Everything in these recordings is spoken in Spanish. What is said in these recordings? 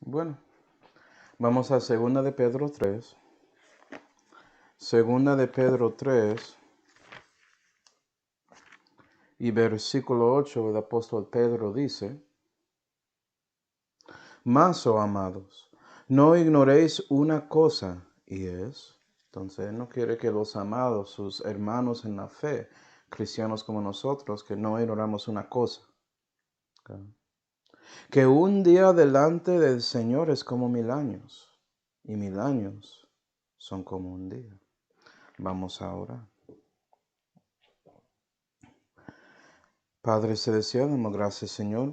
Bueno, vamos a Segunda de Pedro 3. Segunda de Pedro 3 y versículo 8, el apóstol Pedro dice: Mas, oh amados, no ignoréis una cosa, y es, entonces él no quiere que los amados, sus hermanos en la fe, cristianos como nosotros, que no ignoramos una cosa. ¿Ok? Que un día delante del Señor es como 1000 años, y 1000 años son como un día. Vamos a orar. Padre Celestial, damos gracias, Señor,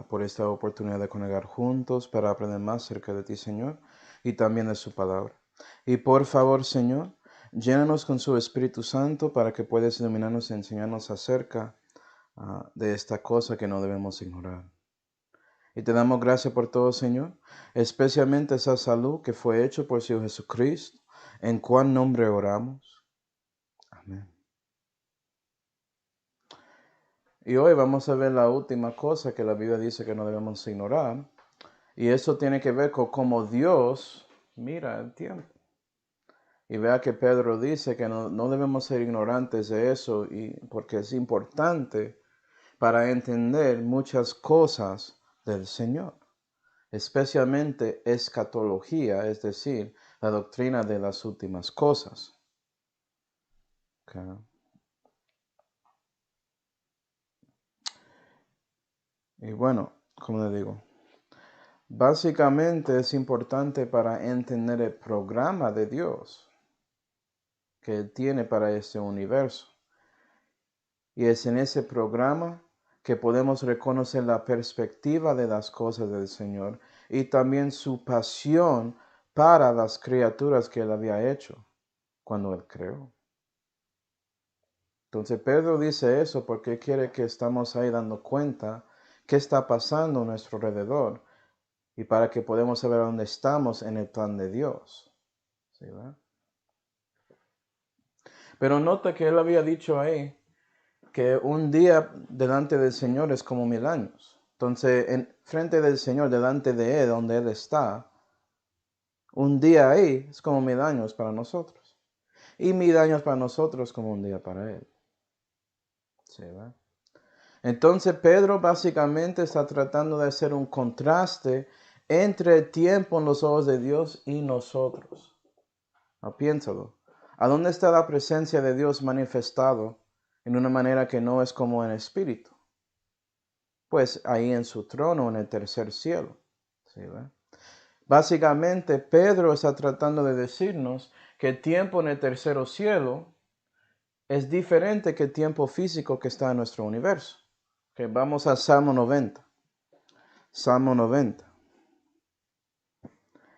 por esta oportunidad de congregar juntos para aprender más acerca de ti, Señor, y también de su palabra. Y por favor, Señor, llénanos con su Espíritu Santo para que puedas iluminarnos y enseñarnos acerca de esta cosa que no debemos ignorar. Y te damos gracias por todo, Señor, especialmente esa salud que fue hecha por su Hijo Jesucristo, en cuál nombre oramos. Amén. Y hoy vamos a ver la última cosa que la Biblia dice que no debemos ignorar. Y eso tiene que ver con cómo Dios mira el tiempo. Y vea que Pedro dice que no debemos ser ignorantes de eso, porque es importante para entender muchas cosas del Señor. Especialmente escatología, es decir, la doctrina de las últimas cosas. Okay. Y bueno, como le digo, básicamente es importante para entender el programa de Dios que Él tiene para este universo. Y es en ese programa que podemos reconocer la perspectiva de las cosas del Señor y también su pasión para las criaturas que Él había hecho cuando Él creó. Entonces Pedro dice eso porque quiere que estamos ahí dando cuenta qué está pasando a nuestro alrededor y para que podamos saber dónde estamos en el plan de Dios. ¿Sí, verdad? Pero nota que él había dicho ahí que un día delante del Señor es como 1000 años. Entonces, en frente del Señor, delante de Él, donde Él está, un día ahí es como 1000 años para nosotros. Y 1000 años para nosotros como un día para Él. ¿Sí, verdad? Entonces, Pedro básicamente está tratando de hacer un contraste entre el tiempo en los ojos de Dios y nosotros. Piénsalo. ¿A dónde está la presencia de Dios manifestado en una manera que no es como en espíritu? Pues ahí en su trono, en el tercer cielo. ¿Sí, ve? Básicamente, Pedro está tratando de decirnos que el tiempo en el tercer cielo es diferente que el tiempo físico que está en nuestro universo. Okay, vamos a Salmo 90. Salmo 90.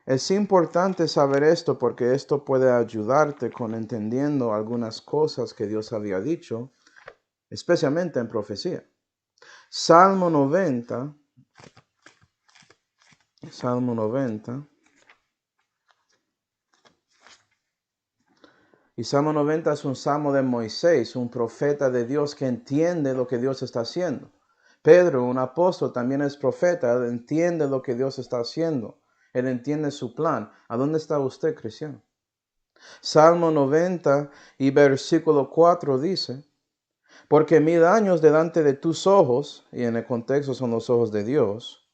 Es importante saber esto porque esto puede ayudarte con entendiendo algunas cosas que Dios había dicho, especialmente en profecía. Salmo 90. Salmo 90. Y Salmo 90 es un salmo de Moisés, un profeta de Dios que entiende lo que Dios está haciendo. Pedro, un apóstol, también es profeta, él entiende lo que Dios está haciendo. Él entiende su plan. ¿A dónde está usted, cristiano? Salmo 90 y versículo 4 dice: Porque 1000 años delante de tus ojos, y en el contexto son los ojos de Dios,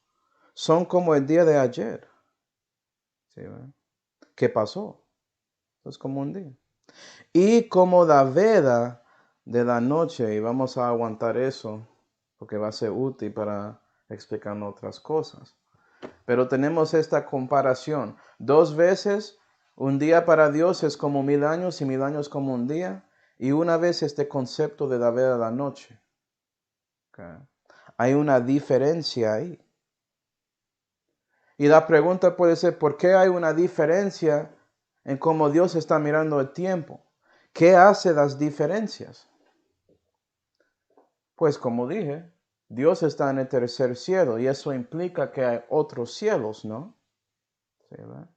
son como el día de ayer. ¿Sí, verdad? ¿Qué pasó? Es como un día. Y como la veda de la noche, y vamos a aguantar eso, porque va a ser útil para explicar otras cosas. Pero tenemos esta comparación. 2 veces, un día para Dios es como 1000 años y 1000 años como un día. Y una vez este concepto de la veda de la noche. Okay. Hay una diferencia ahí. Y la pregunta puede ser, ¿por qué hay una diferencia en cómo Dios está mirando el tiempo? ¿Qué hace las diferencias? Pues como dije, Dios está en el tercer cielo y eso implica que hay otros cielos, ¿no? ¿Sí, verdad?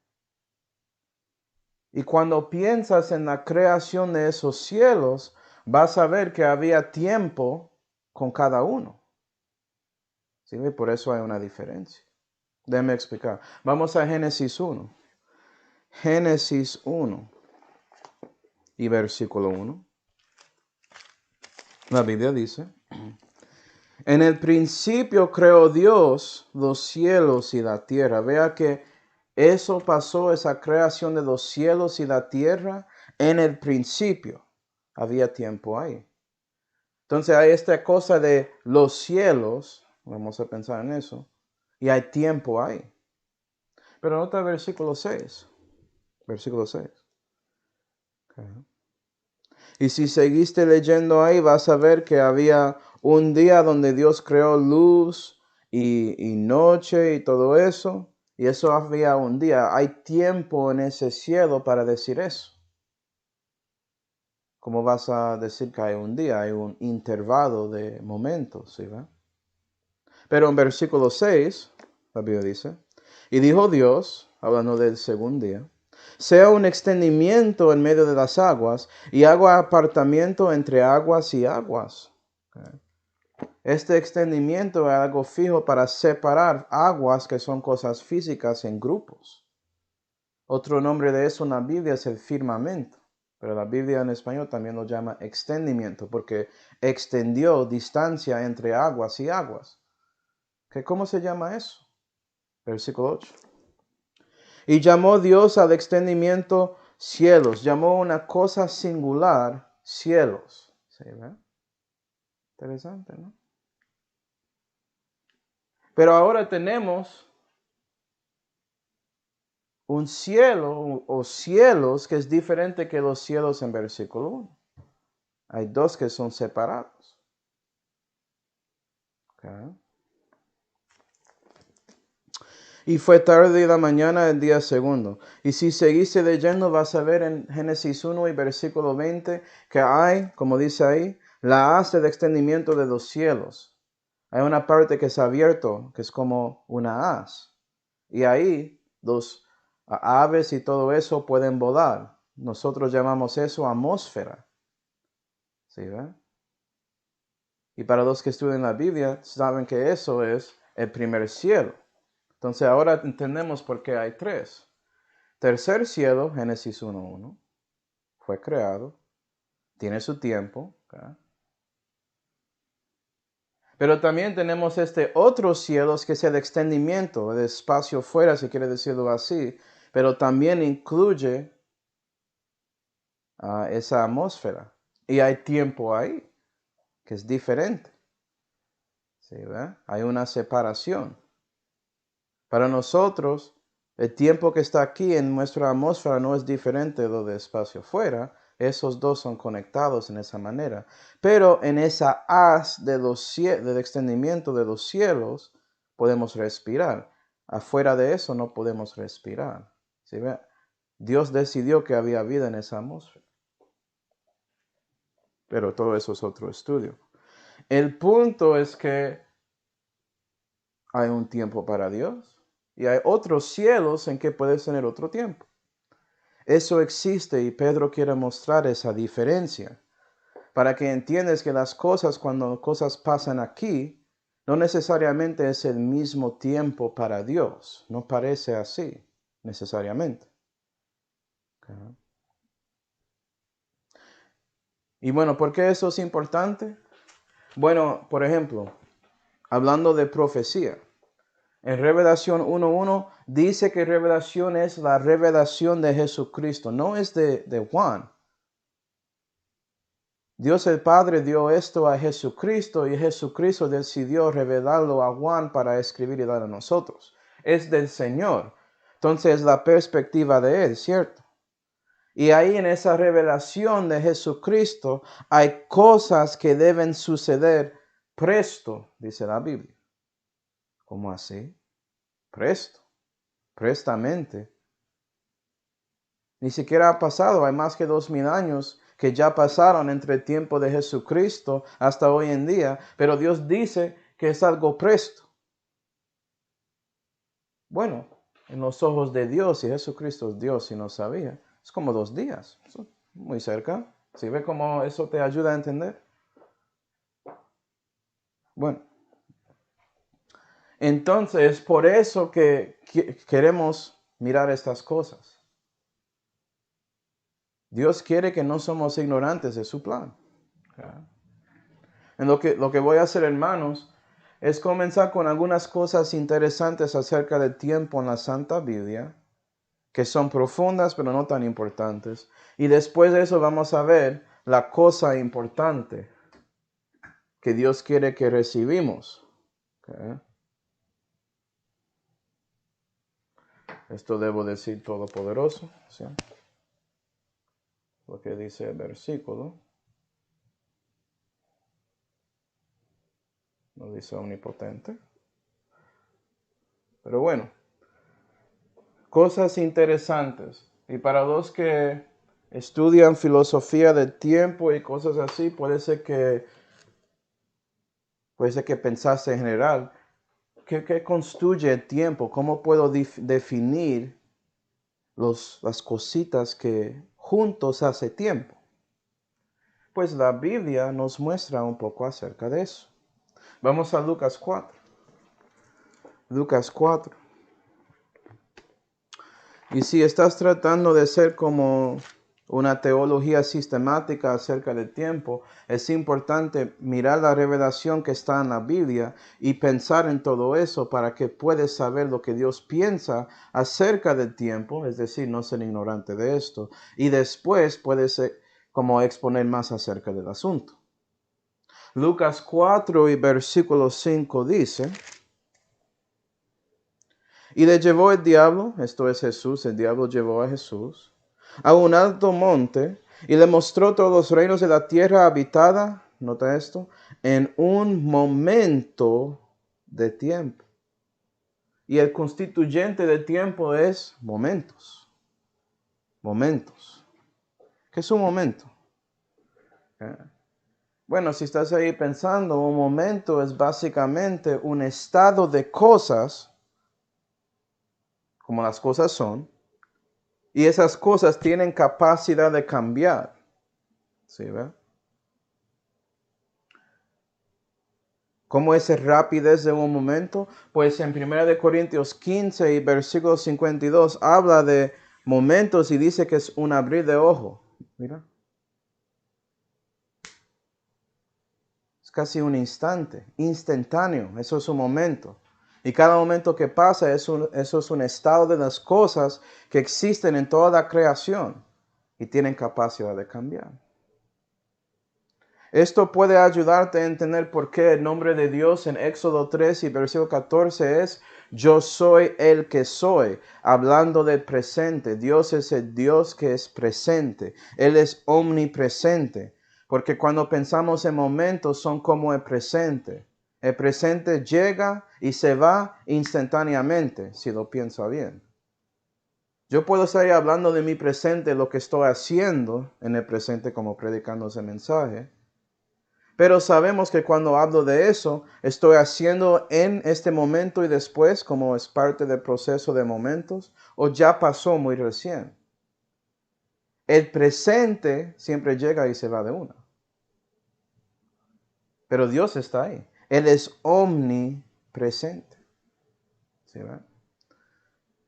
Y cuando piensas en la creación de esos cielos, vas a ver que había tiempo con cada uno. ¿Sí? Por eso hay una diferencia. Déjeme explicar. Vamos a Génesis 1. Génesis 1 y versículo 1. La Biblia dice: en el principio creó Dios los cielos y la tierra. Vea que eso pasó, esa creación de los cielos y la tierra, en el principio. Había tiempo ahí. Entonces hay esta cosa de los cielos, vamos a pensar en eso, y hay tiempo ahí. Pero nota el versículo 6. Versículo 6. Okay. Y si seguiste leyendo ahí, vas a ver que había un día donde Dios creó luz y noche y todo eso. Y eso había un día. Hay tiempo en ese cielo para decir eso. ¿Cómo vas a decir que hay un día? Hay un intervalo de momentos, ¿sí va? Pero en versículo 6, la Biblia dice: y dijo Dios, hablando del segundo día, sea un extendimiento en medio de las aguas, y haga apartamiento entre aguas y aguas. Este extendimiento es algo fijo para separar aguas, que son cosas físicas, en grupos. Otro nombre de eso en la Biblia es el firmamento, pero la Biblia en español también lo llama extendimiento, porque extendió distancia entre aguas y aguas. ¿Cómo se llama eso? Versículo 8. Y llamó Dios al extendimiento cielos. Llamó una cosa singular cielos. ¿Sí, ve? Interesante, ¿no? Pero ahora tenemos un cielo o cielos que es diferente que los cielos en versículo 1. Hay dos que son separados. Okay. Y fue tarde de la mañana del día segundo. Y si seguiste leyendo, vas a ver en Génesis 1 y versículo 20 que hay, como dice ahí, la haz del extendimiento de los cielos. Hay una parte que es abierto, que es como una haz. Y ahí los aves y todo eso pueden volar. Nosotros llamamos eso atmósfera. ¿Sí ve? Y para los que estudian la Biblia, saben que eso es el primer cielo. Entonces ahora entendemos por qué hay tres. Tercer cielo, Génesis 1:1, fue creado, tiene su tiempo. ¿Okay? Pero también tenemos este otro cielo, que es el extendimiento, el espacio fuera, si quiere decirlo así, pero también incluye esa atmósfera. Y hay tiempo ahí, que es diferente. ¿Sí, ve? Hay una separación. Para nosotros, el tiempo que está aquí en nuestra atmósfera no es diferente de lo de espacio fuera. Esos dos son conectados en esa manera. Pero en esa haz de del extendimiento de los cielos podemos respirar. Afuera de eso no podemos respirar. ¿Sí ve? Dios decidió que había vida en esa atmósfera. Pero todo eso es otro estudio. El punto es que hay un tiempo para Dios y hay otros cielos en que puedes tener otro tiempo. Eso existe y Pedro quiere mostrar esa diferencia para que entiendas que las cosas, cuando cosas pasan aquí, no necesariamente es el mismo tiempo para Dios. No parece así necesariamente. Okay. Y bueno, ¿por qué eso es importante? Bueno, por ejemplo, hablando de profecía. En Revelación 1:1 dice que revelación es la revelación de Jesucristo, no es de Juan. Dios el Padre dio esto a Jesucristo y Jesucristo decidió revelarlo a Juan para escribir y dar a nosotros. Es del Señor. Entonces la perspectiva de Él, ¿cierto? Y ahí en esa revelación de Jesucristo hay cosas que deben suceder presto, dice la Biblia. ¿Cómo así? Presto, prestamente. Ni siquiera ha pasado, hay más que 2000 años que ya pasaron entre el tiempo de Jesucristo hasta hoy en día, pero Dios dice que es algo presto. Bueno, en los ojos de Dios, y Jesucristo es Dios y no sabía, es como 2 días, muy cerca. ¿Sí ve cómo eso te ayuda a entender? Bueno, Entonces, por eso que queremos mirar estas cosas. Dios quiere que no somos ignorantes de su plan. En lo que voy a hacer, hermanos, es comenzar con algunas cosas interesantes acerca del tiempo en la Santa Biblia, que son profundas pero no tan importantes. Y después de eso vamos a ver la cosa importante que Dios quiere que recibimos. Okay. Esto debo decir todopoderoso, ¿sí? Lo que dice el versículo. No dice omnipotente. Pero bueno, cosas interesantes. Y para los que estudian filosofía del tiempo y cosas así, puede ser que pensaste en general, ¿qué construye el tiempo? ¿Cómo puedo definir las cositas que juntos hace tiempo? Pues la Biblia nos muestra un poco acerca de eso. Vamos a Lucas 4. Lucas 4. Y si estás tratando de ser como una teología sistemática acerca del tiempo, es importante mirar la revelación que está en la Biblia y pensar en todo eso para que puedas saber lo que Dios piensa acerca del tiempo, es decir, no ser ignorante de esto, y después puedes como exponer más acerca del asunto. Lucas 4 y versículo 5 dice: y le llevó el diablo, esto es Jesús, el diablo llevó a Jesús, a un alto monte y le mostró todos los reinos de la tierra habitada, nota esto, en un momento de tiempo. Y el constituyente de tiempo es momentos. Momentos. ¿Qué es un momento? Bueno, si estás ahí pensando, un momento es básicamente un estado de cosas, como las cosas son, y esas cosas tienen capacidad de cambiar. ¿Sí, ve? ¿Cómo es la rapidez de un momento? Pues en 1 Corintios 15 y versículo 52 habla de momentos y dice que es un abrir de ojo. Mira. Es casi un instante, instantáneo. Eso es un momento. Y cada momento que pasa, eso es un estado de las cosas que existen en toda la creación y tienen capacidad de cambiar. Esto puede ayudarte a entender por qué el nombre de Dios en Éxodo 3 y versículo 14 es yo soy el que soy, hablando del presente. Dios es el Dios que es presente. Él es omnipresente, porque cuando pensamos en momentos son como el presente. El presente llega y se va instantáneamente, si lo piensa bien. Yo puedo estar hablando de mi presente, lo que estoy haciendo en el presente como predicando ese mensaje. Pero sabemos que cuando hablo de eso, estoy haciendo en este momento y después, como es parte del proceso de momentos, o ya pasó muy recién. El presente siempre llega y se va de una. Pero Dios está ahí. Él es omnipresente. ¿Sí, verdad?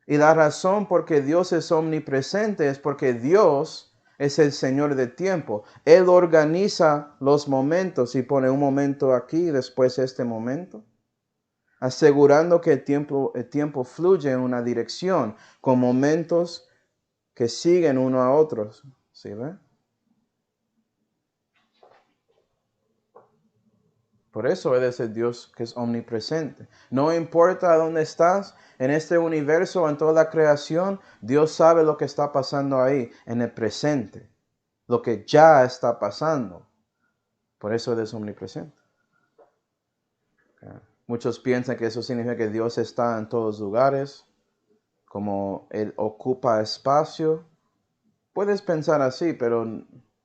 Y la razón por qué Dios es omnipresente es porque Dios es el Señor del tiempo. Él organiza los momentos y pone un momento aquí y después este momento, asegurando que el tiempo fluye en una dirección, con momentos que siguen uno a otros. ¿Sí ve? Por eso Él es el Dios que es omnipresente. No importa dónde estás, en este universo, en toda la creación, Dios sabe lo que está pasando ahí, en el presente. Lo que ya está pasando. Por eso Él es omnipresente. Muchos piensan que eso significa que Dios está en todos lugares, como Él ocupa espacio. Puedes pensar así, pero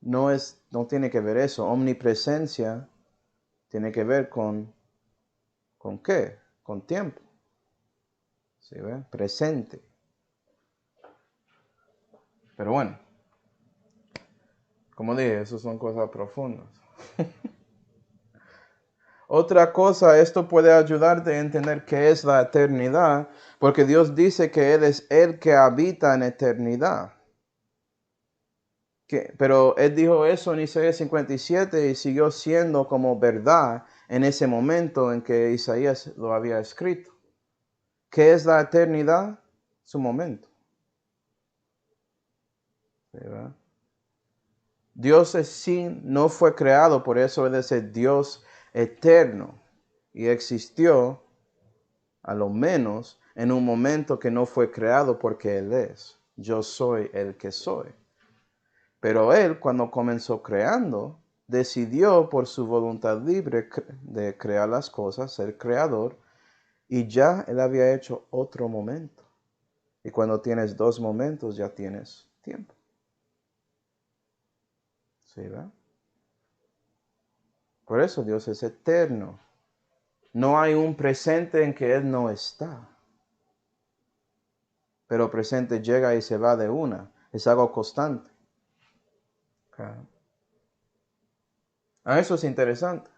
no tiene que ver eso. Omnipresencia tiene que ver ¿con qué? Con tiempo. ¿Sí ve? Presente. Pero bueno, como dije, eso son cosas profundas. Otra cosa, esto puede ayudarte a entender qué es la eternidad, porque Dios dice que Él es el que habita en eternidad. Pero Él dijo eso en Isaías 57 y siguió siendo como verdad en ese momento en que Isaías lo había escrito. ¿Qué es la eternidad? Su momento. ¿Verdad? Dios no fue creado, por eso Él es el Dios eterno y existió a lo menos en un momento que no fue creado porque Él es. Yo soy el que soy. Pero Él, cuando comenzó creando, decidió por su voluntad libre de crear las cosas, ser creador, y ya Él había hecho otro momento. Y cuando tienes dos momentos, ya tienes tiempo. ¿Sí, verdad? Por eso Dios es eterno. No hay un presente en que Él no está. Pero presente llega y se va de una. Es algo constante. Eso es interesante.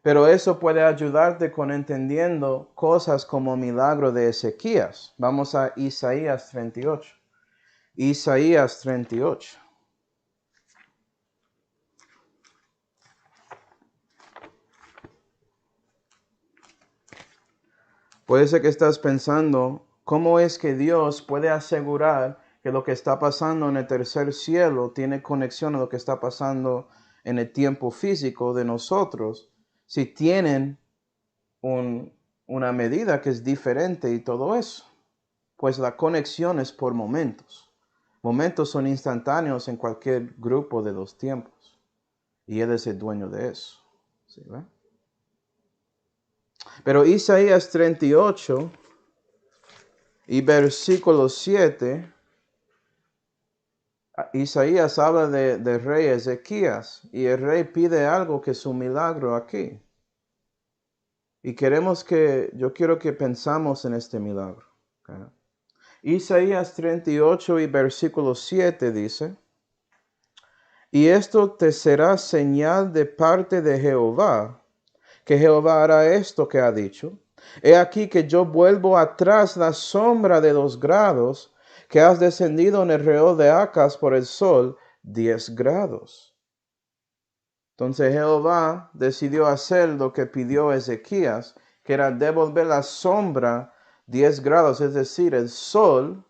Pero eso puede ayudarte con entendiendo cosas como milagro de Ezequías. Vamos a Isaías 38. Isaías 38. Puede ser que estás pensando, ¿cómo es que Dios puede asegurar que lo que está pasando en el tercer cielo tiene conexión a lo que está pasando en el tiempo físico de nosotros, si tienen una medida que es diferente y todo eso? Pues la conexión es por momentos. Momentos son instantáneos en cualquier grupo de los tiempos. Y Él es el dueño de eso. ¿Sí, ¿verdad? Pero Isaías 38 y versículo 7, Isaías habla del rey Ezequías. Y el rey pide algo que es un milagro aquí. Y yo quiero que pensamos en este milagro. ¿Okay? Isaías 38 y versículo 7 dice: y esto te será señal de parte de Jehová, que Jehová hará esto que ha dicho. He aquí que yo vuelvo atrás la sombra de los grados que has descendido en el reo de Acaz por el sol, 10 grados. Entonces Jehová decidió hacer lo que pidió Ezequías, que era devolver la sombra 10 grados, es decir, el sol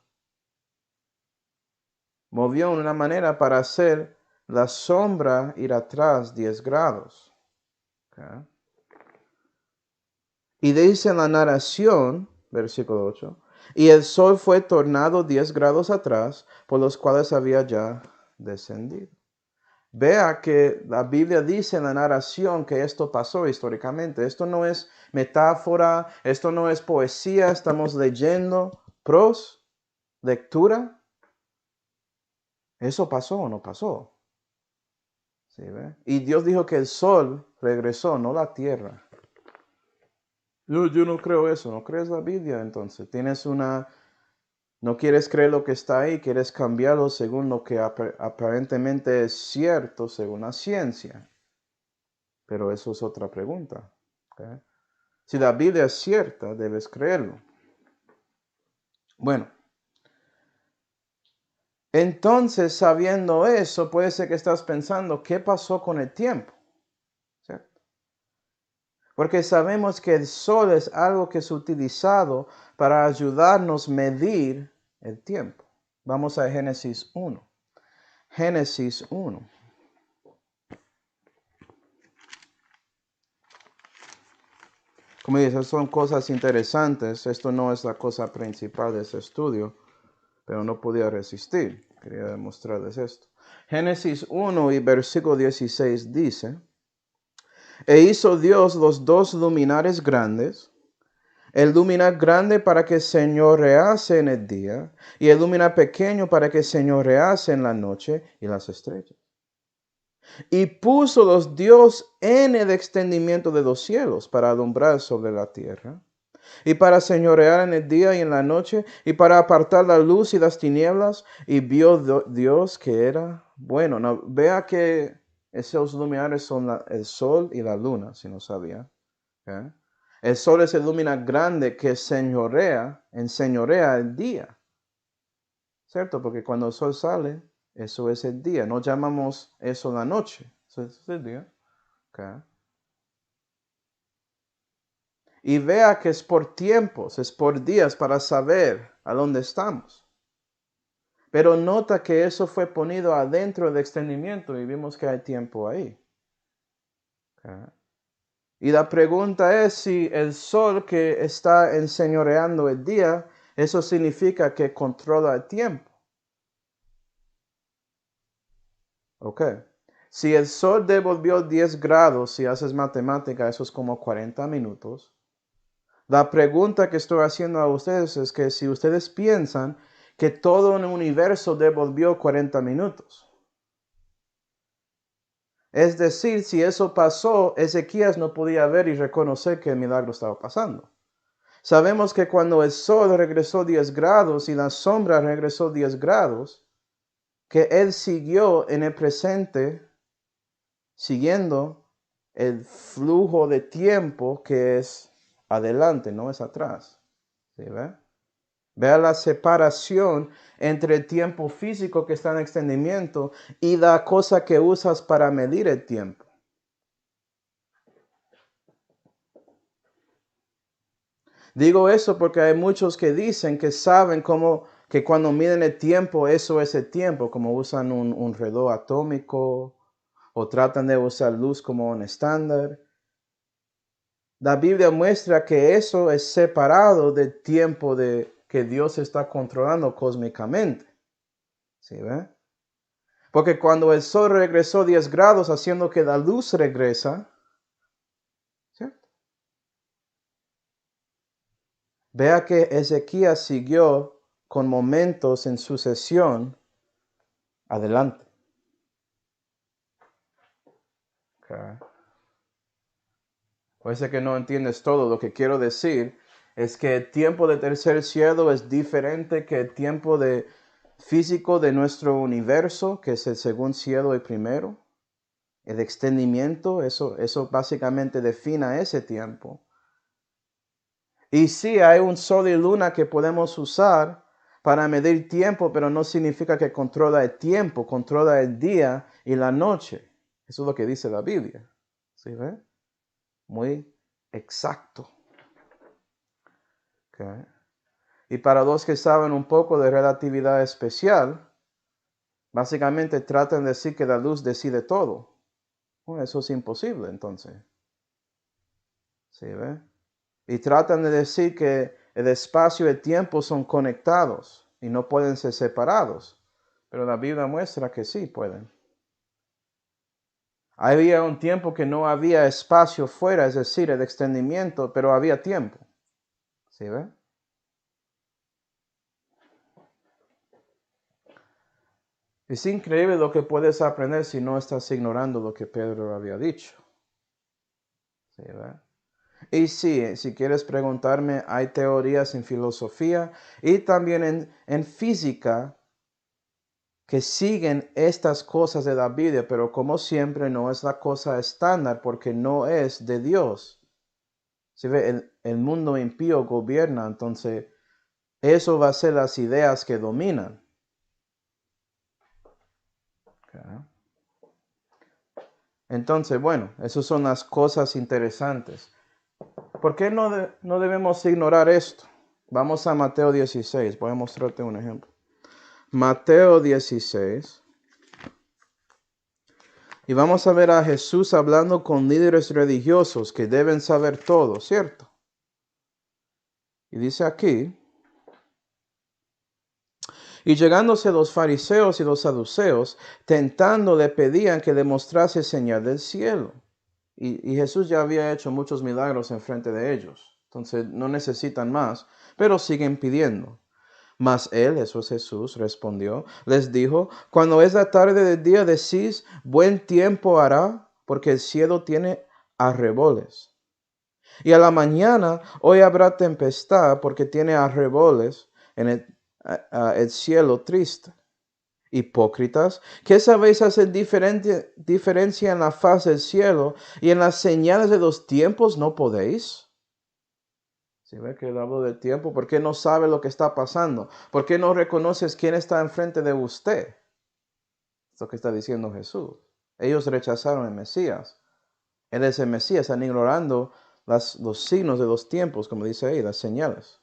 movió una manera para hacer la sombra ir atrás 10 grados. Okay. Y dice en la narración, versículo 8, y el sol fue tornado 10 grados atrás, por los cuales había ya descendido. Vea que la Biblia dice en la narración que esto pasó históricamente. Esto no es metáfora, esto no es poesía, estamos leyendo lectura. ¿Eso pasó o no pasó? ¿Sí, ve? Y Dios dijo que el sol regresó, no la tierra. Yo no creo eso. ¿No crees la Biblia? Entonces no quieres creer lo que está ahí, quieres cambiarlo según lo que aparentemente es cierto según la ciencia. Pero eso es otra pregunta. ¿Okay? Si la Biblia es cierta, debes creerlo. Bueno, entonces sabiendo eso, puede ser que estás pensando, ¿qué pasó con el tiempo? ¿Cierto? Porque sabemos que el sol es algo que es utilizado para ayudarnos a medir el tiempo. Vamos a Génesis 1. Génesis 1. Como dices, son cosas interesantes. Esto no es la cosa principal de ese estudio, pero no podía resistir. Quería demostrarles esto. Génesis 1 y versículo 16 dice: e hizo Dios los dos luminares grandes, el luminar grande para que señorease en el día, y el luminar pequeño para que señorease en la noche, y las estrellas. Y puso los Dios en el extendimiento de los cielos para alumbrar sobre la tierra, y para señorear en el día y en la noche, y para apartar la luz y las tinieblas, y vio Dios que era bueno. No, vea que Esos luminares son el sol y la luna, si no sabía. ¿Okay? El sol es el luminario grande que enseñorea el día. ¿Cierto? Porque cuando el sol sale, eso es el día. No llamamos eso la noche. Eso es el día. Okay. Y vea que es por tiempos, es por días para saber a dónde estamos. Pero nota que eso fue ponido adentro del extendimiento y vimos que hay tiempo ahí. Okay. Y la pregunta es si el sol que está enseñoreando el día, eso significa que controla el tiempo. Ok. Si el sol devolvió 10 grados, si haces matemática, eso es como 40 minutos. La pregunta que estoy haciendo a ustedes es que si ustedes piensan que todo el universo devolvió 40 minutos. Es decir, si eso pasó, Ezequías no podía ver y reconocer que el milagro estaba pasando. Sabemos que cuando el sol regresó 10 grados y la sombra regresó 10 grados, que él siguió en el presente, siguiendo el flujo de tiempo que es adelante, no es atrás. ¿Sí ve? Vea la separación entre el tiempo físico que está en extendimiento y la cosa que usas para medir el tiempo. Digo eso porque hay muchos que dicen que saben cómo que cuando miden el tiempo, eso es el tiempo, como usan un reloj atómico o tratan de usar luz como un estándar. La Biblia muestra que eso es separado del tiempo que Dios está controlando cósmicamente. ¿Sí ve? Porque cuando el sol regresó 10 grados haciendo que la luz regresa, ¿cierto? Vea que Ezequías siguió con momentos en sucesión adelante. Okay. Puede que no entiendes todo. Lo que quiero decir es que el tiempo de tercer cielo es diferente que el tiempo físico de nuestro universo, que es el segundo cielo y primero. El extendimiento, eso básicamente define ese tiempo. Y sí, hay un sol y luna que podemos usar para medir tiempo, pero no significa que controla el tiempo, controla el día y la noche. Eso es lo que dice la Biblia. ¿Sí ve? Muy exacto. Okay. Y para los que saben un poco de relatividad especial, básicamente tratan de decir que la luz decide todo. Bueno, eso es imposible entonces. ¿Sí ve? Y tratan de decir que el espacio y el tiempo son conectados y no pueden ser separados. Pero la Biblia muestra que sí pueden. Había un tiempo que no había espacio fuera, es decir, el extendimiento, pero había tiempo. ¿Sí ve? Es increíble lo que puedes aprender si no estás ignorando lo que Pedro había dicho. ¿Sí ve? Y sí, si quieres preguntarme, hay teorías en filosofía y también en física que siguen estas cosas de la Biblia, pero como siempre no es la cosa estándar porque no es de Dios. ¿Sí ve? El mundo impío gobierna, entonces eso va a ser las ideas que dominan. Okay. Entonces, bueno, esas son las cosas interesantes. ¿Por qué no debemos ignorar esto? Vamos a Mateo 16, voy a mostrarte un ejemplo. Mateo 16. Y vamos a ver a Jesús hablando con líderes religiosos que deben saber todo, ¿cierto? Y dice aquí, y llegándose los fariseos y los saduceos, tentando le pedían que le mostrase señal del cielo. Y Jesús ya había hecho muchos milagros en frente de ellos. Entonces no necesitan más, pero siguen pidiendo. Mas él, eso es Jesús, respondió, les dijo, cuando es la tarde del día decís, buen tiempo hará, porque el cielo tiene arreboles. Y a la mañana, hoy habrá tempestad, porque tiene arreboles en el cielo triste. hipócritas? ¿Qué sabéis hacer diferencia en la faz del cielo y en las señales de los tiempos no podéis? Si ve que él habló del tiempo, ¿por qué no sabe lo que está pasando? ¿Por qué no reconoces quién está enfrente de usted? Es lo que está diciendo Jesús. Ellos rechazaron al Mesías. Él es el Mesías, están ignorando los signos de los tiempos, como dice ahí, las señales.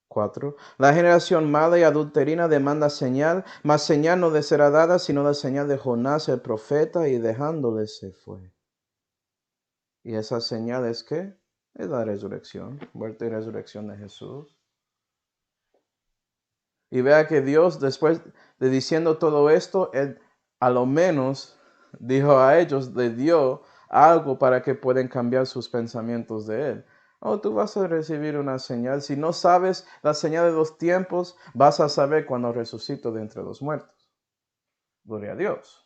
4. La generación mala y adulterina demanda señal, mas señal no le será dada, sino la señal de Jonás el profeta, y dejándole se fue. ¿Y esa señal es qué? Es la resurrección, muerte y resurrección de Jesús. Y vea que Dios, después de diciendo todo esto, Él a lo menos dijo a ellos, le dio algo para que puedan cambiar sus pensamientos de Él. Oh, tú vas a recibir una señal. Si no sabes la señal de los tiempos, vas a saber cuando resucito de entre los muertos. Gloria a Dios.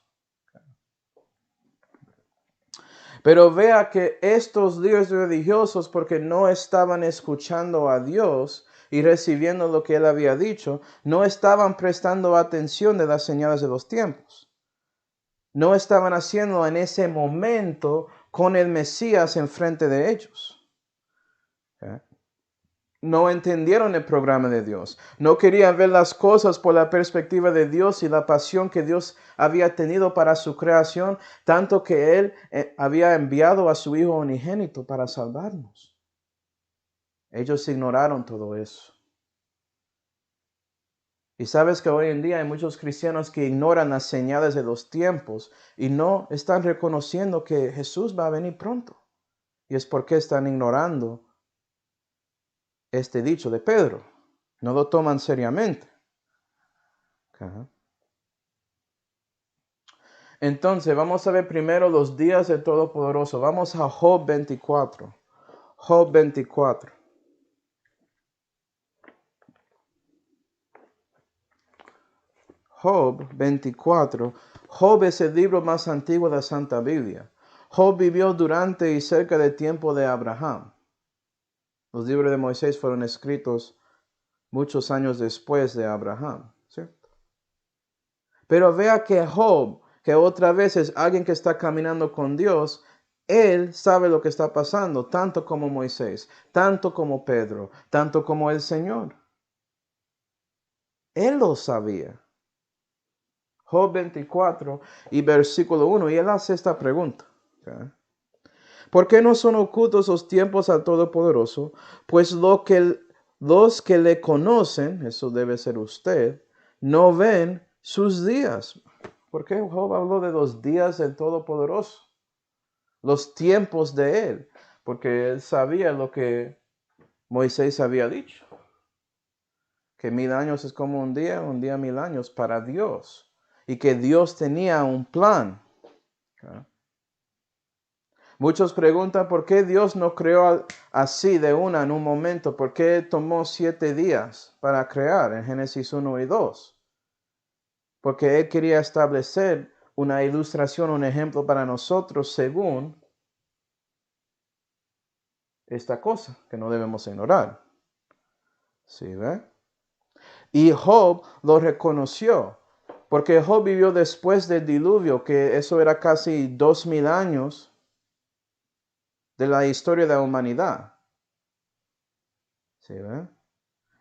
Pero vea que estos líderes religiosos, porque no estaban escuchando a Dios y recibiendo lo que Él había dicho, no estaban prestando atención de las señales de los tiempos. No estaban haciendo en ese momento con el Mesías enfrente de ellos. ¿Okay? No entendieron el programa de Dios. No querían ver las cosas por la perspectiva de Dios y la pasión que Dios había tenido para su creación, tanto que Él había enviado a su Hijo unigénito para salvarnos. Ellos ignoraron todo eso. Y sabes que hoy en día hay muchos cristianos que ignoran las señales de los tiempos y no están reconociendo que Jesús va a venir pronto. Y es porque están ignorando este dicho de Pedro. No lo toman seriamente. Okay. Entonces, vamos a ver primero los días del Todopoderoso. Vamos a Job 24. Job 24. Job 24. Job es el libro más antiguo de la Santa Biblia. Job vivió durante y cerca del tiempo de Abraham. Los libros de Moisés fueron escritos muchos años después de Abraham, ¿cierto? Pero vea que Job, que otra vez es alguien que está caminando con Dios, él sabe lo que está pasando, tanto como Moisés, tanto como Pedro, tanto como el Señor. Él lo sabía. Job 24 y versículo 1, y él hace esta pregunta. ¿Okay? ¿Por qué no son ocultos los tiempos al Todopoderoso? Pues los que le conocen, eso debe ser usted, no ven sus días. ¿Por qué Job habló de los días del Todopoderoso? Los tiempos de él. Porque él sabía lo que Moisés había dicho. Que 1000 años es como un día 1000 años para Dios. Y que Dios tenía un plan. ¿Okay? Muchos preguntan por qué Dios no creó así de una en un momento. ¿Por qué tomó 7 días para crear en Génesis 1 y 2? Porque Él quería establecer una ilustración, un ejemplo para nosotros según esta cosa que no debemos ignorar. ¿Sí ve? Y Job lo reconoció, porque Job vivió después del diluvio, que eso era casi 2000 años de la historia de la humanidad. ¿Sí ve?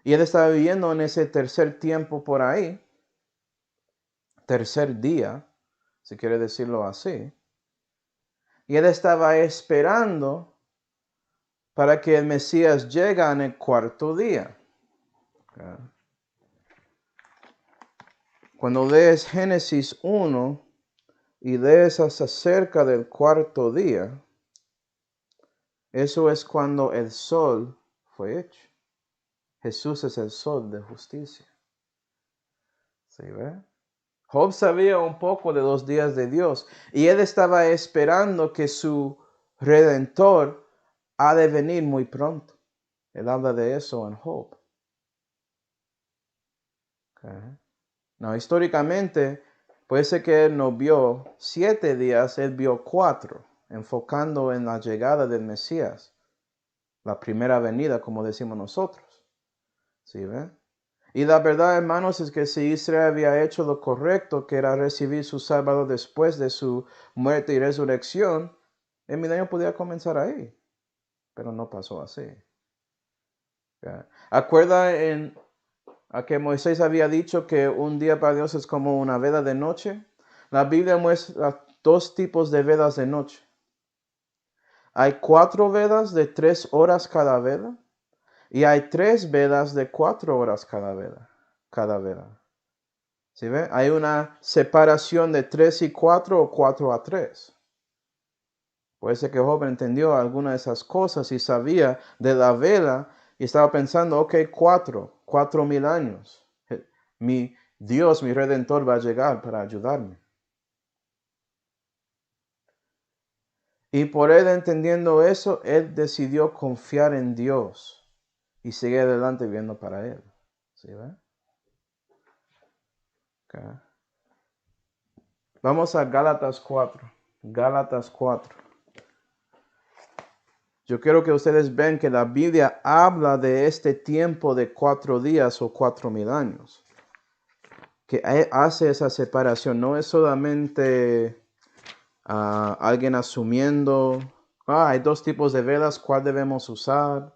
Y él estaba viviendo en ese tercer tiempo por ahí, tercer día, si quiere decirlo así. Y él estaba esperando para que el Mesías llegue en el cuarto día. Cuando lees Génesis 1 y lees acerca del cuarto día, eso es cuando el sol fue hecho. Jesús es el sol de justicia. ¿Sí ve? Job sabía un poco de los días de Dios y él estaba esperando que su Redentor ha de venir muy pronto. Él habla de eso en Job. Okay. No, históricamente, puede ser que él no vio 7 días, él vio 4, enfocando en la llegada del Mesías, la primera venida, como decimos nosotros. ¿Sí ve? Y la verdad, hermanos, es que si Israel había hecho lo correcto, que era recibir su Salvador después de su muerte y resurrección, el milenio podía comenzar ahí. Pero no pasó así. ¿Ya? ¿Acuerda a que Moisés había dicho que un día para Dios es como una vela de noche? La Biblia muestra dos tipos de velas de noche. Hay 4 velas de 3 horas cada vela. Y hay 3 velas de 4 horas cada vela. Cada vela. ¿Sí ve? Hay una separación de 3 y 4 o 4 a 3. Puede ser que Job entendió alguna de esas cosas y sabía de la vela y estaba pensando, ok, 4,000 años. Mi Dios, mi Redentor va a llegar para ayudarme. Y por él entendiendo eso, él decidió confiar en Dios y seguir adelante viviendo para él. ¿Sí ve? Okay. Vamos a Gálatas 4. Gálatas 4. Yo quiero que ustedes vean que la Biblia habla de este tiempo de 4 días o 4,000 años. Que hace esa separación. No es solamente alguien asumiendo, hay 2 tipos de velas, ¿cuál debemos usar?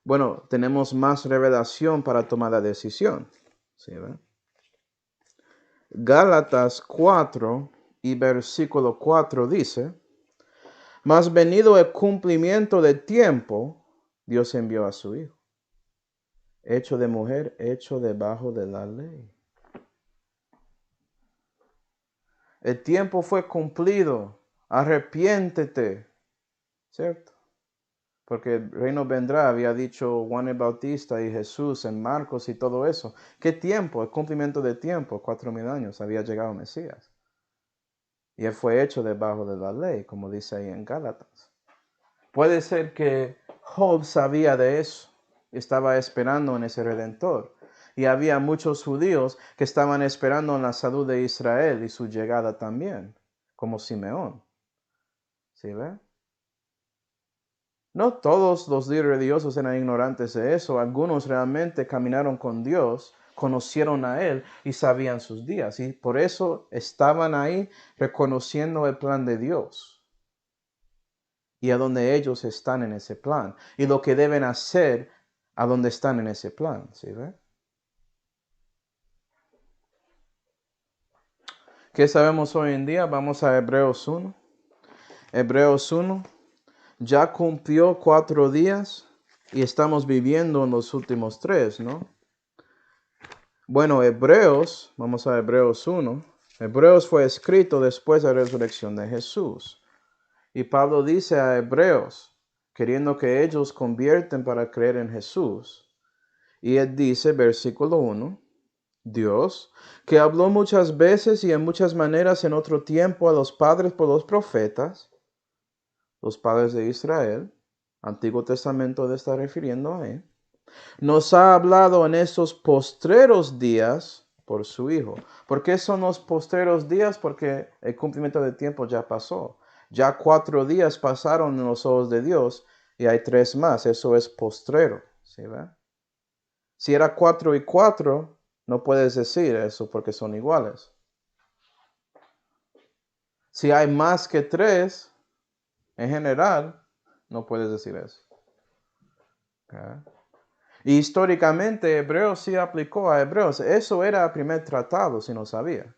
Bueno, tenemos más revelación para tomar la decisión. ¿Sí, ve? Gálatas 4 y versículo 4 dice, mas venido el cumplimiento del tiempo, Dios envió a su Hijo, hecho de mujer, hecho debajo de la ley. El tiempo fue cumplido, arrepiéntete, ¿cierto? Porque el reino vendrá, había dicho Juan el Bautista y Jesús en Marcos y todo eso. ¿Qué tiempo? El cumplimiento de tiempo, 4,000 años, había llegado Mesías. Y él fue hecho debajo de la ley, como dice ahí en Gálatas. Puede ser que Job sabía de eso, estaba esperando en ese Redentor. Y había muchos judíos que estaban esperando en la salud de Israel y su llegada también, como Simeón. ¿Sí ve? No todos los líderes religiosos eran ignorantes de eso. Algunos realmente caminaron con Dios, conocieron a Él y sabían sus días. Y por eso estaban ahí reconociendo el plan de Dios. Y a donde ellos están en ese plan. Y lo que deben hacer a donde están en ese plan. ¿Sí ve? ¿Qué sabemos hoy en día? Vamos a Hebreos 1. Hebreos 1. Ya cumplió 4 días y estamos viviendo en los últimos 3, ¿no? Bueno, Hebreos, vamos a Hebreos 1. Hebreos fue escrito después de la resurrección de Jesús. Y Pablo dice a Hebreos, queriendo que ellos convierten para creer en Jesús. Y él dice, versículo 1, Dios, que habló muchas veces y en muchas maneras en otro tiempo a los padres por los profetas, los padres de Israel, Antiguo Testamento le está refiriendo a él, nos ha hablado en estos postreros días por su Hijo. ¿Por qué son los postreros días? Porque el cumplimiento del tiempo ya pasó. Ya 4 días pasaron en los ojos de Dios y hay 3 más. Eso es postrero. ¿Sí ve? Si era 4 y 4, no puedes decir eso porque son iguales. Si hay más que 3, en general, no puedes decir eso. ¿Okay? Y históricamente Hebreos sí aplicó a Hebreos. Eso era el primer tratado, si no sabía.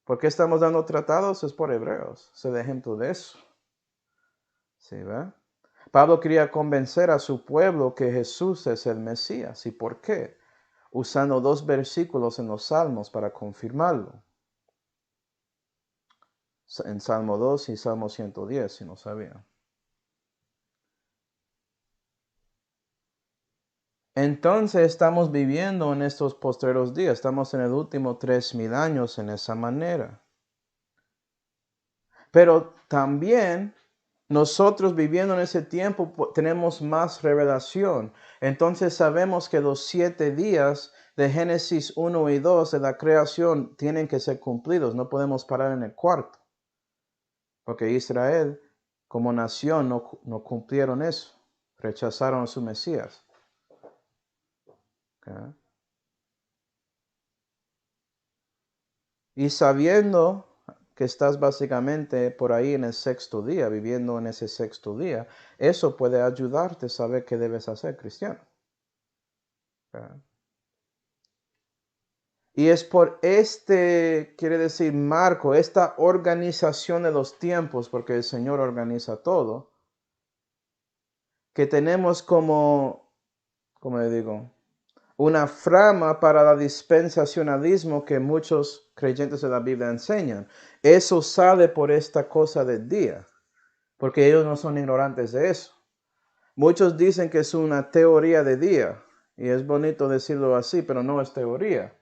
¿Por qué estamos dando tratados? Es por Hebreos. Es el ejemplo de eso. ¿Sí ve? Pablo quería convencer a su pueblo que Jesús es el Mesías. ¿Y por qué? Usando 2 versículos en los Salmos para confirmarlo. En Salmo 2 y Salmo 110, si no sabía. Entonces estamos viviendo en estos postreros días. Estamos en el último 3,000 años en esa manera. Pero también nosotros viviendo en ese tiempo tenemos más revelación. Entonces sabemos que los 7 días de Génesis 1 y 2 de la creación tienen que ser cumplidos. No podemos parar en el cuarto. Porque Israel como nación no cumplieron eso. Rechazaron a su Mesías. ¿Okay? Y sabiendo que estás básicamente por ahí en el sexto día, viviendo en ese sexto día, eso puede ayudarte a saber qué debes hacer, cristiano. ¿Verdad? Y es por quiere decir, marco, esta organización de los tiempos, porque el Señor organiza todo, que tenemos como le digo, una frama para el dispensacionalismo que muchos creyentes de la Biblia enseñan. Eso sale por esta cosa del día, porque ellos no son ignorantes de eso. Muchos dicen que es una teoría de día, y es bonito decirlo así, pero no es teoría.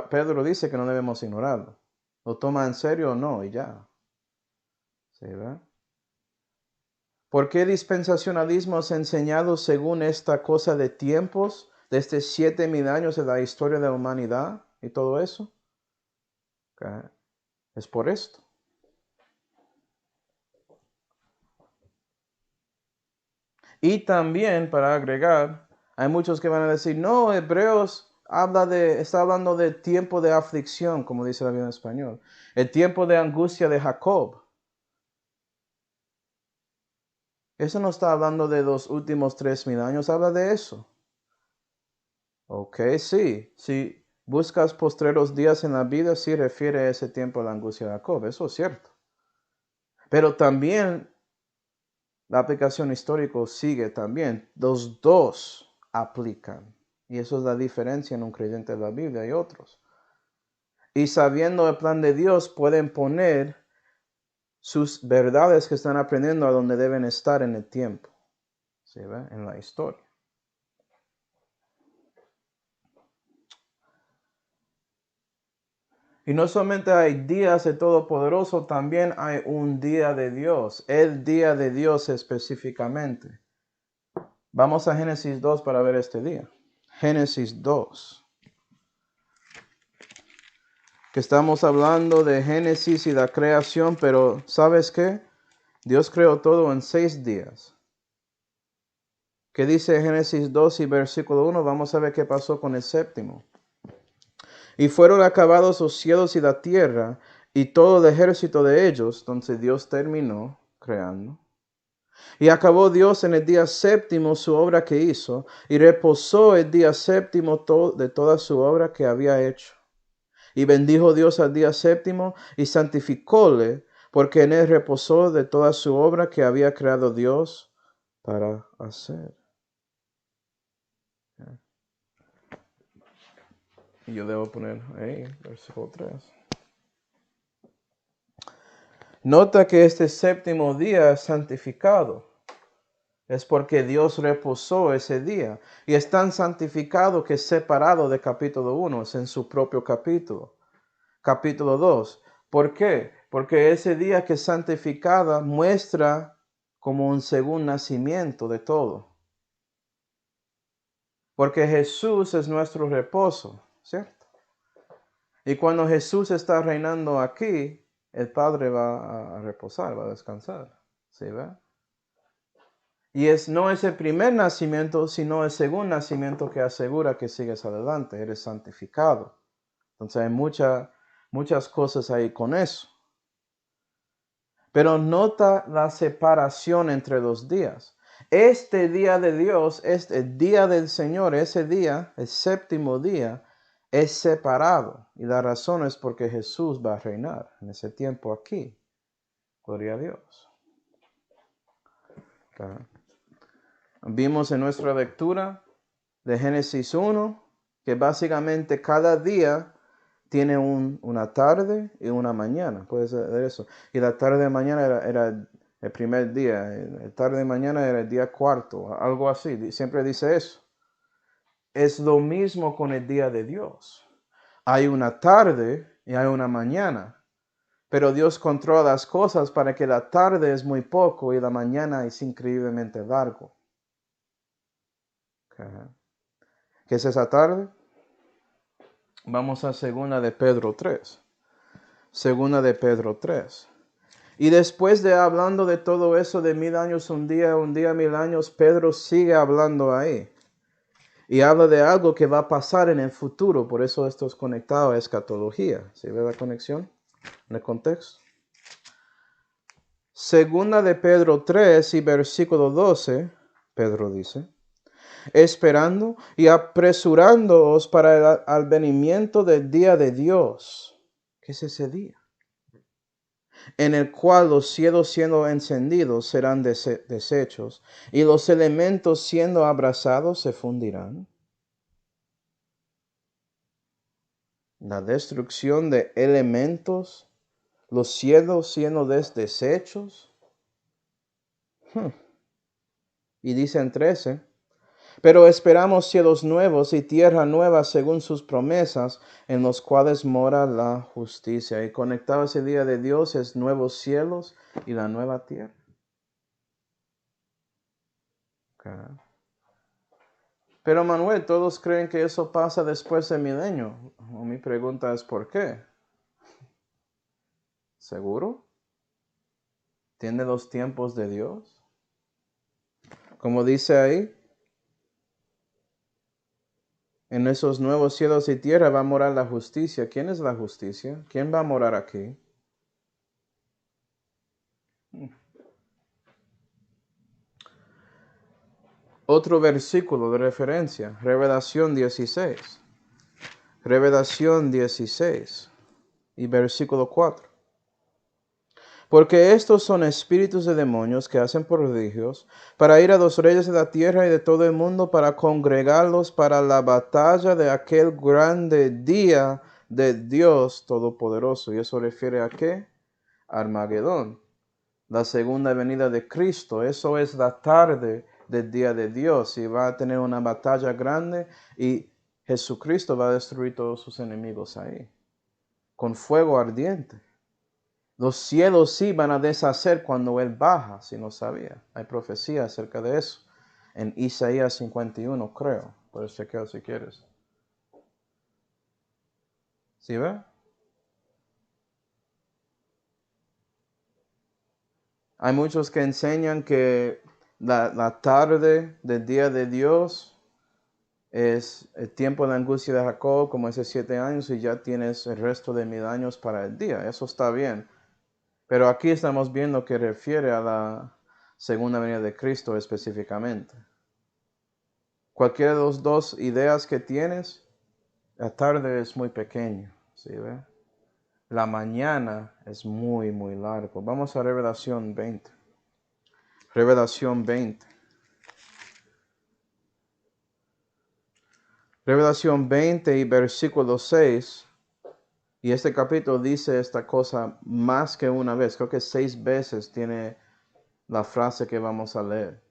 Pedro dice que no debemos ignorarlo. ¿Lo toma en serio o no? Y ya. ¿Sí, verdad? ¿Por qué dispensacionalismo es enseñado según esta cosa de tiempos, desde 7,000 años de la historia de la humanidad y todo eso? Okay. Es por esto. Y también, para agregar, hay muchos que van a decir, no, Hebreos está hablando de tiempo de aflicción, como dice la Biblia en español. El tiempo de angustia de Jacob. Eso no está hablando de los últimos 3,000 años, habla de eso. Ok, sí. Si buscas postreros días en la vida, sí refiere a ese tiempo de la angustia de Jacob, eso es cierto. Pero también la aplicación histórica sigue también. Los dos aplican. Y eso es la diferencia en un creyente de la Biblia y otros. Y sabiendo el plan de Dios, pueden poner sus verdades que están aprendiendo a donde deben estar en el tiempo. ¿Sí ve? En la historia. Y no solamente hay días de Todopoderoso, también hay un día de Dios, el día de Dios específicamente. Vamos a Génesis 2 para ver este día. Génesis 2. Que estamos hablando de Génesis y la creación, pero ¿sabes qué? Dios creó todo en 6 días. ¿Qué dice Génesis 2 y versículo 1? Vamos a ver qué pasó con el séptimo. Y fueron acabados los cielos y la tierra y todo el ejército de ellos. Entonces Dios terminó creando. Y acabó Dios en el día séptimo su obra que hizo, y reposó el día séptimo de toda su obra que había hecho. Y bendijo Dios al día séptimo y santificóle, porque en él reposó de toda su obra que había creado Dios para hacer. Y yo debo poner ahí, versículo 3. Nota que este séptimo día es santificado. Es porque Dios reposó ese día. Y es tan santificado que es separado de capítulo 1, es en su propio capítulo. Capítulo 2. ¿Por qué? Porque ese día que es santificada muestra como un segundo nacimiento de todo. Porque Jesús es nuestro reposo, ¿cierto? Y cuando Jesús está reinando aquí, el Padre va a reposar, va a descansar. ¿Sí ve? Y no es el primer nacimiento, sino el segundo nacimiento que asegura que sigues adelante, eres santificado. Entonces hay muchas cosas ahí con eso. Pero nota la separación entre los días. Este día de Dios, el día del Señor, ese día, el séptimo día, es separado. Y la razón es porque Jesús va a reinar en ese tiempo aquí. Gloria a Dios. ¿Está? Vimos en nuestra lectura de Génesis 1 que básicamente cada día tiene una tarde y una mañana. Puede ser eso. Y la tarde de mañana era el primer día. El tarde de mañana era el día cuarto. Algo así. Siempre dice eso. Es lo mismo con el día de Dios. Hay una tarde y hay una mañana. Pero Dios controla las cosas para que la tarde es muy poco y la mañana es increíblemente largo. Okay. ¿Qué es esa tarde? Vamos a segunda de Pedro 3. Segunda de Pedro 3. Y después de hablando de todo eso de 1,000 años un día 1,000 años, Pedro sigue hablando ahí. Y habla de algo que va a pasar en el futuro. Por eso esto es conectado a escatología. ¿Sí ve la conexión en el contexto? Segunda de Pedro 3 y versículo 12, Pedro dice, esperando y apresurándoos para el advenimiento del día de Dios. ¿Qué es ese día? En el cual los cielos siendo encendidos serán deshechos, y los elementos siendo abrasados se fundirán. La destrucción de elementos, los cielos siendo deshechos. Y dice en 13, pero esperamos cielos nuevos y tierra nueva según sus promesas, en los cuales mora la justicia. Y conectado a ese día de Dios es nuevos cielos y la nueva tierra. Okay. Pero Manuel, todos creen que eso pasa después del milenio. Mi pregunta es ¿por qué? ¿Seguro? ¿Tiene los tiempos de Dios? Como dice ahí, en esos nuevos cielos y tierra va a morar la justicia. ¿Quién es la justicia? ¿Quién va a morar aquí? Otro versículo de referencia, Revelación 16. Revelación 16 y versículo 4. Porque estos son espíritus de demonios que hacen prodigios para ir a los reyes de la tierra y de todo el mundo para congregarlos para la batalla de aquel grande día de Dios Todopoderoso. ¿Y eso refiere a qué? Armagedón, la segunda venida de Cristo. Eso es la tarde del día de Dios y va a tener una batalla grande y Jesucristo va a destruir todos sus enemigos ahí, con fuego ardiente. Los cielos sí van a deshacer cuando Él baja, si no sabía. Hay profecía acerca de eso. En Isaías 51, creo. Puedes chequear si quieres. ¿Sí ve? Hay muchos que enseñan que la tarde del día de Dios es el tiempo de angustia de Jacob, como ese 7 años, y ya tienes el resto de 1000 años para el día. Eso está bien. Pero aquí estamos viendo que refiere a la segunda venida de Cristo específicamente. Cualquiera de las dos ideas que tienes, la tarde es muy pequeña, ¿sí ve? La mañana es muy, muy largo. Vamos a Revelación 20. Revelación 20. Revelación 20 y versículo 6. Y este capítulo dice esta cosa más que una vez. Creo que 6 veces tiene la frase que vamos a leer.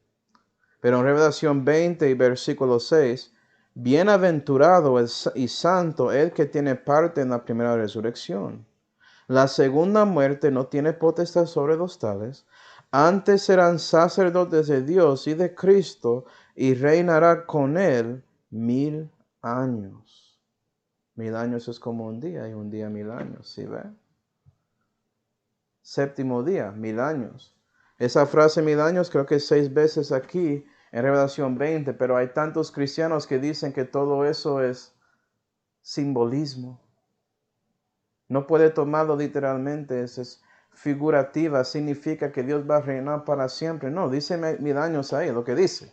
Pero en Revelación 20 y versículo 6, bienaventurado y santo el que tiene parte en la primera resurrección. La segunda muerte no tiene potestad sobre los tales, antes serán sacerdotes de Dios y de Cristo, y reinará con él 1000 años. 1000 años es como un día, y un día 1000 años, ¿sí ve? Séptimo día, 1000 años. Esa frase 1000 años creo que 6 veces aquí en Revelación 20, pero hay tantos cristianos que dicen que todo eso es simbolismo. No puede tomarlo literalmente, es figurativa, significa que Dios va a reinar para siempre. No, dice 1000 años ahí, lo que dice.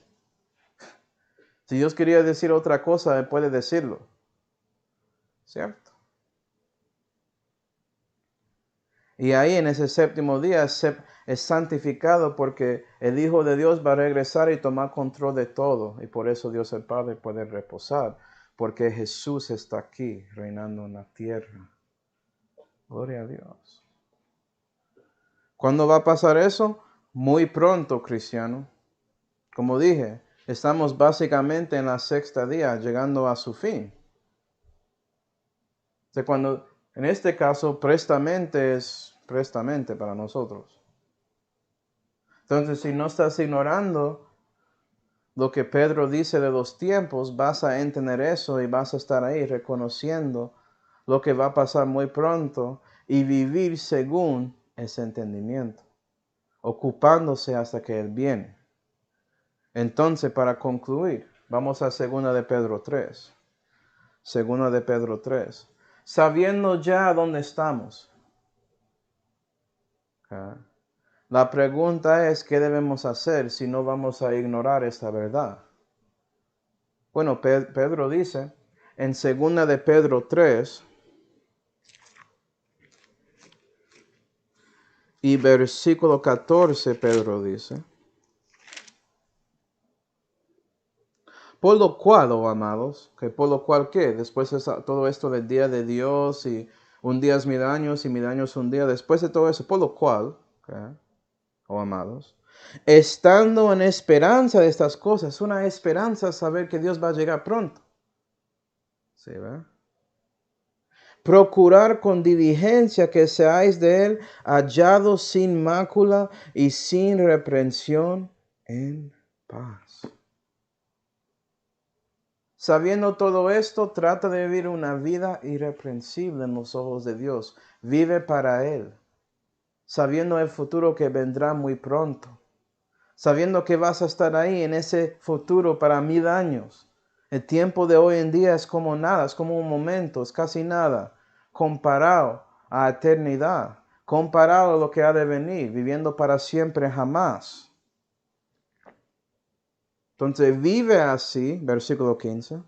Si Dios quería decir otra cosa, Él puede decirlo. ¿Cierto? Y ahí en ese séptimo día es santificado porque el Hijo de Dios va a regresar y tomar control de todo. Y por eso Dios el Padre puede reposar, porque Jesús está aquí reinando en la tierra. Gloria a Dios. ¿Cuándo va a pasar eso? Muy pronto, cristiano. Como dije, estamos básicamente en la sexta día, llegando a su fin. O sea, cuando, en este caso, prestamente es prestamente para nosotros. Entonces, si no estás ignorando lo que Pedro dice de los tiempos, vas a entender eso y vas a estar ahí reconociendo lo que va a pasar muy pronto y vivir según ese entendimiento, ocupándose hasta que Él viene. Entonces, para concluir, Vamos a 2 de Pedro 3. 2 de Pedro 3. Sabiendo ya dónde estamos. ¿Okay? La pregunta es, ¿qué debemos hacer si no vamos a ignorar esta verdad? Bueno, Pedro dice, en 2 de Pedro 3, y versículo 14, Pedro dice, por lo cual, oh amados, que por lo cual, ¿qué? Después de todo esto del día de Dios, y un día es 1000 años, y 1000 años un día, después de todo eso, por lo cual, ¿okay? Oh amados, estando en esperanza de estas cosas, una esperanza saber que Dios va a llegar pronto. ¿Sí, verdad? Procurar con diligencia que seáis de él hallados sin mácula y sin reprensión en paz. Sabiendo todo esto, trata de vivir una vida irreprensible en los ojos de Dios. Vive para Él, sabiendo el futuro que vendrá muy pronto. Sabiendo que vas a estar ahí en ese futuro para 1000 años. El tiempo de hoy en día es como nada, es como un momento, es casi nada, comparado a eternidad, comparado a lo que ha de venir, viviendo para siempre jamás. Entonces vive así, versículo 15,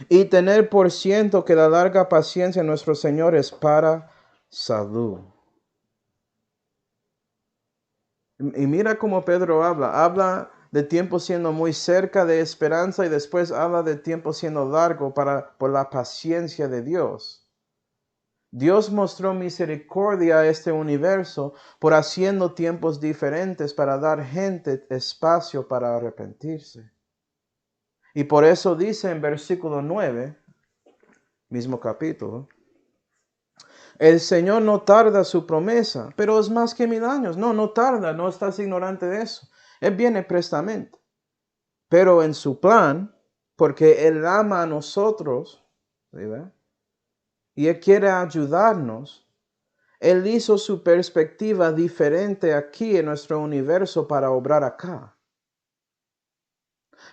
y tener por ciento que la larga paciencia de nuestro Señor es para salud. Y mira cómo Pedro habla de tiempo siendo muy cerca de esperanza y después habla de tiempo siendo largo por la paciencia de Dios. Dios mostró misericordia a este universo por haciendo tiempos diferentes para dar gente espacio para arrepentirse. Y por eso dice en versículo 9, mismo capítulo, el Señor no tarda su promesa, pero es más que 1000 años. No tarda, no estás ignorante de eso. Él viene prestamente. Pero en su plan, porque Él ama a nosotros, ¿sí? Y Él quiere ayudarnos, Él hizo su perspectiva diferente aquí en nuestro universo para obrar acá.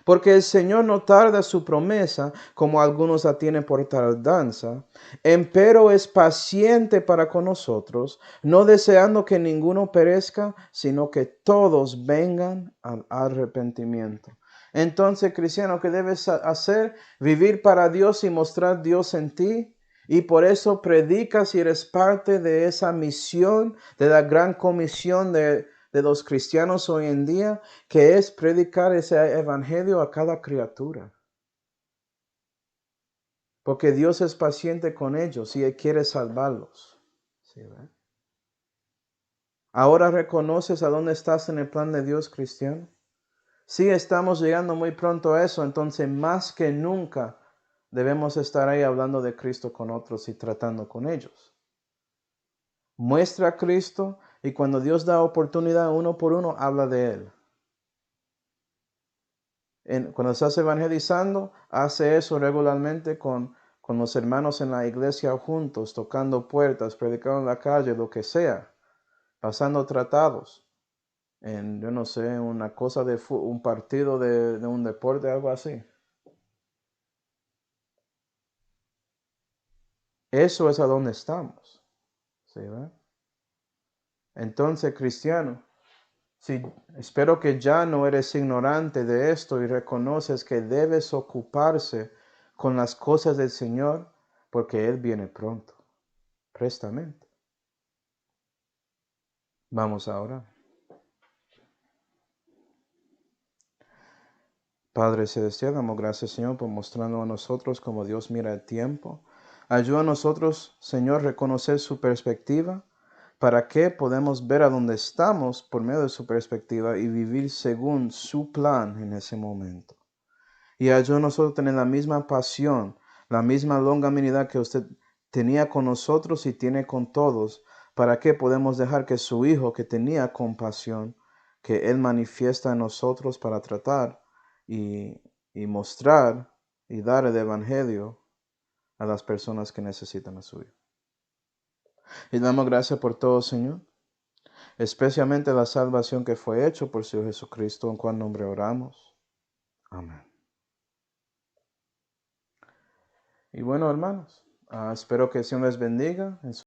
Porque el Señor no tarda su promesa, como algunos la tienen por tardanza, empero es paciente para con nosotros, no deseando que ninguno perezca, sino que todos vengan al arrepentimiento. Entonces, cristiano, ¿qué debes hacer? Vivir para Dios y mostrar Dios en ti. Y por eso predicas y eres parte de esa misión, de la gran comisión de los cristianos hoy en día, que es predicar ese evangelio a cada criatura. Porque Dios es paciente con ellos y Él quiere salvarlos. ¿Sí, verdad? ¿Ahora reconoces a dónde estás en el plan de Dios, cristiano? Sí, estamos llegando muy pronto a eso, entonces más que nunca debemos estar ahí hablando de Cristo con otros y tratando con ellos. Muestra a Cristo y cuando Dios da oportunidad uno por uno, habla de Él. Cuando estás evangelizando, hace eso regularmente con los hermanos en la iglesia juntos, tocando puertas, predicando en la calle, lo que sea, pasando tratados yo no sé, una cosa de un partido de un deporte, algo así. Eso es a donde estamos. ¿Sí, verdad? Entonces, cristiano, sí, espero que ya no eres ignorante de esto y reconoces que debes ocuparse con las cosas del Señor porque Él viene pronto, prestamente. Vamos ahora. Padre Celestial, damos gracias, Señor, por mostrarnos a nosotros cómo Dios mira el tiempo. Ayuda a nosotros, Señor, a reconocer su perspectiva para que podamos ver a dónde estamos por medio de su perspectiva y vivir según su plan en ese momento. Y ayuda a nosotros a tener la misma pasión, la misma longanimidad que usted tenía con nosotros y tiene con todos, para que podamos dejar que su Hijo, que tenía compasión, que Él manifiesta en nosotros para tratar y mostrar y dar el Evangelio a las personas que necesitan a su Hijo. Y damos gracias por todo, Señor, especialmente la salvación que fue hecha por su Jesucristo, en cual nombre oramos. Amén. Y bueno, hermanos, espero que el Señor les bendiga en